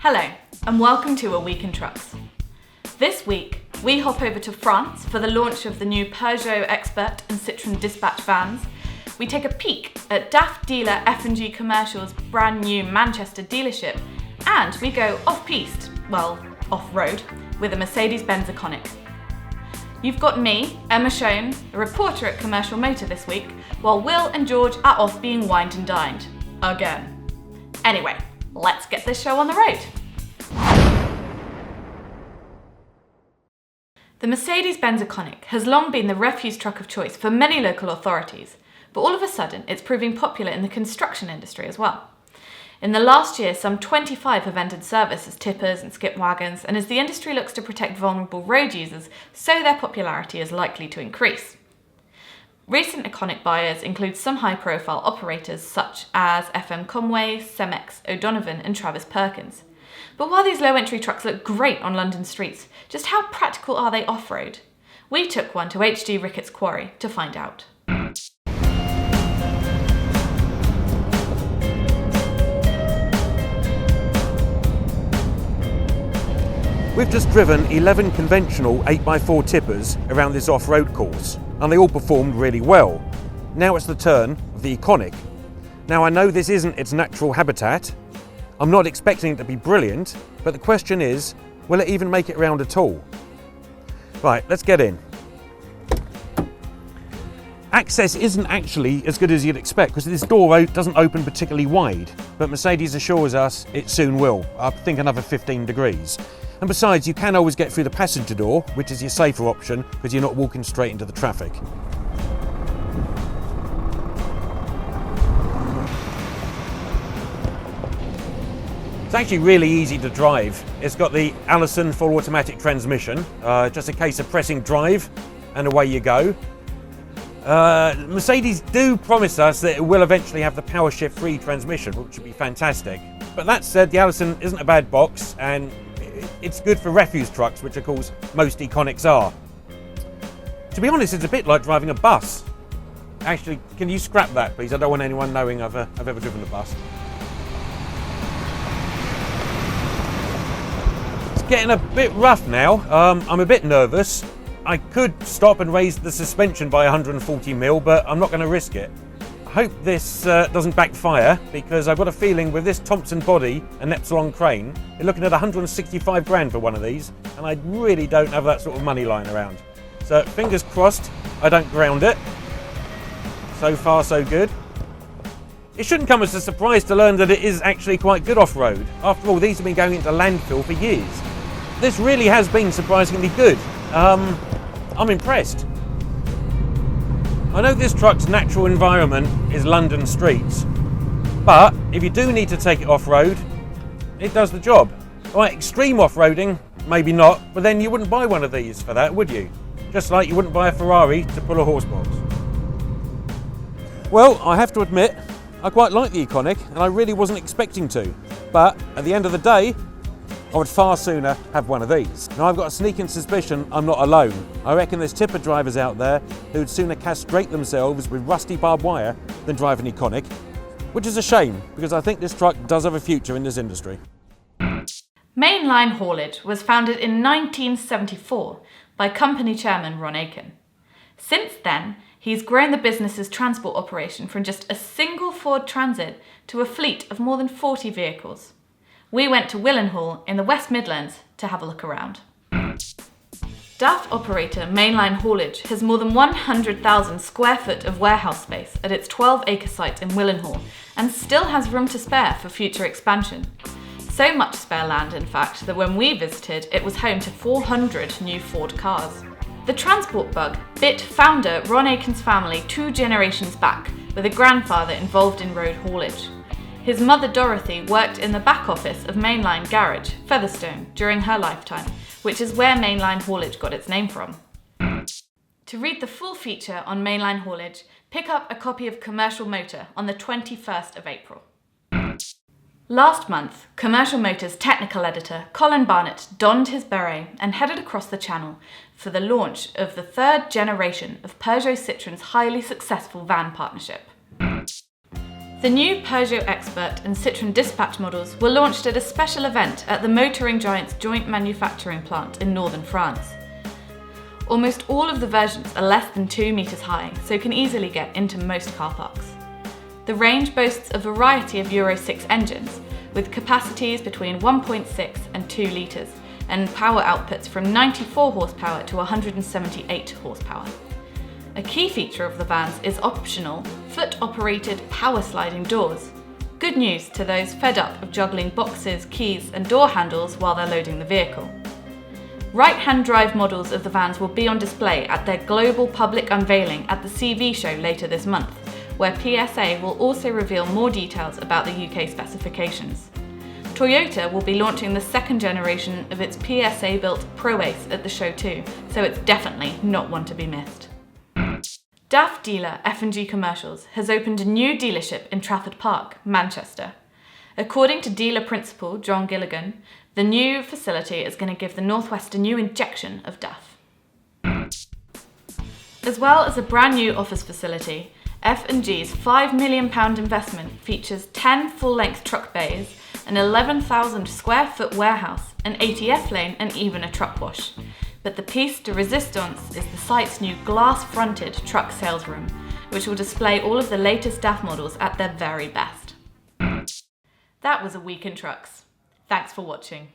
Hello, and welcome to A Week in Trucks. This week, we hop over to France for the launch of the new Peugeot Expert and Citroën Dispatch vans. We take a peek at DAF dealer F&G Commercials' brand new Manchester dealership, and we go off-piste, well, off-road, with a Mercedes-Benz Econic. You've got me, Emma Schoen, a reporter at Commercial Motor this week, while Will and George are off being wined and dined. Again. Anyway, let's get this show on the road. The Mercedes-Benz Econic has long been the refuse truck of choice for many local authorities, but all of a sudden it's proving popular in the construction industry as well. In the last year, some 25 have entered service as tippers and skip wagons, and as the industry looks to protect vulnerable road users, so their popularity is likely to increase. Recent Econic buyers include some high-profile operators such as FM Conway, Cemex, O'Donovan and Travis Perkins. But while these low-entry trucks look great on London streets, just how practical are they off-road? We took one to H.D. Ricketts Quarry to find out. We've just driven 11 conventional 8x4 tippers around this off-road course, and they all performed really well. Now it's the turn of the Econic. Now I know this isn't its natural habitat. I'm not expecting it to be brilliant, but the question is, will it even make it around at all? Right, let's get in. Access isn't actually as good as you'd expect because this door doesn't open particularly wide, but Mercedes assures us it soon will. I think another 15 degrees. And besides, you can always get through the passenger door, which is your safer option because you're not walking straight into the traffic. It's actually really easy to drive. It's got the Allison full automatic transmission, just a case of pressing drive and away you go. Mercedes do promise us that it will eventually have the power shift free transmission, which would be fantastic. But that said, the Allison isn't a bad box and it's good for refuse trucks, which of course most Econics are. To be honest, it's a bit like driving a bus. Actually, can you scrap that please? I don't want anyone knowing I've ever driven a bus. It's getting a bit rough now. I'm a bit nervous. I could stop and raise the suspension by 140mm, but I'm not going to risk it. I hope this doesn't backfire because I've got a feeling with this Thompson body and Epsilon crane, you're looking at 165 grand for one of these, and I really don't have that sort of money lying around. So fingers crossed I don't ground it. So far so good. It shouldn't come as a surprise to learn that it is actually quite good off-road. After all, these have been going into landfill for years. This really has been surprisingly good. I'm impressed. I know this truck's natural environment is London streets, but if you do need to take it off-road, it does the job. Right, extreme off-roading, maybe not, but then you wouldn't buy one of these for that, would you? Just like you wouldn't buy a Ferrari to pull a horse box. Well, I have to admit, I quite like the Econic, and I really wasn't expecting to. But at the end of the day, I would far sooner have one of these. Now I've got a sneaking suspicion I'm not alone. I reckon there's tipper drivers out there who'd sooner castrate themselves with rusty barbed wire than drive an Econic, which is a shame because I think this truck does have a future in this industry. Mainline Haulage was founded in 1974 by company chairman Ron Aiken. Since then, he's grown the business's transport operation from just a single Ford Transit to a fleet of more than 40 vehicles. We went to Willenhall in the West Midlands to have a look around. DAF operator Mainline Haulage has more than 100,000 square foot of warehouse space at its 12-acre site in Willenhall and still has room to spare for future expansion. So much spare land, in fact, that when we visited, it was home to 400 new Ford cars. The transport bug bit founder Ron Aiken's family 2 generations back, with a grandfather involved in road haulage. His mother Dorothy worked in the back office of Mainline Garage, Featherstone, during her lifetime, which is where Mainline Haulage got its name from. To read the full feature on Mainline Haulage, pick up a copy of Commercial Motor on the 21st of April. Last month, Commercial Motor's technical editor Colin Barnett donned his beret and headed across the channel for the launch of the 3rd generation of Peugeot Citroën's highly successful van partnership. The new Peugeot Expert and Citroën Dispatch models were launched at a special event at the motoring giant's joint manufacturing plant in northern France. Almost all of the versions are less than 2 metres high, so can easily get into most car parks. The range boasts a variety of Euro 6 engines, with capacities between 1.6 and 2 litres, and power outputs from 94 horsepower to 178 horsepower. A key feature of the vans is optional, foot-operated power sliding doors. Good news to those fed up of juggling boxes, keys and door handles while they're loading the vehicle. Right-hand drive models of the vans will be on display at their global public unveiling at the CV show later this month, where PSA will also reveal more details about the UK specifications. Toyota will be launching the second generation of its PSA-built Pro Ace at the show too, so it's definitely not one to be missed. DAF dealer F&G Commercials has opened a new dealership in Trafford Park, Manchester. According to dealer principal John Gilligan, the new facility is going to give the Northwest a new injection of DAF. As well as a brand new office facility, F&G's £5 million investment features 10 full-length truck bays, an 11,000 square foot warehouse, an ATF lane and even a truck wash. But the piece de resistance is the site's new glass-fronted truck sales room, which will display all of the latest DAF models at their very best. That was a week in trucks. Thanks for watching.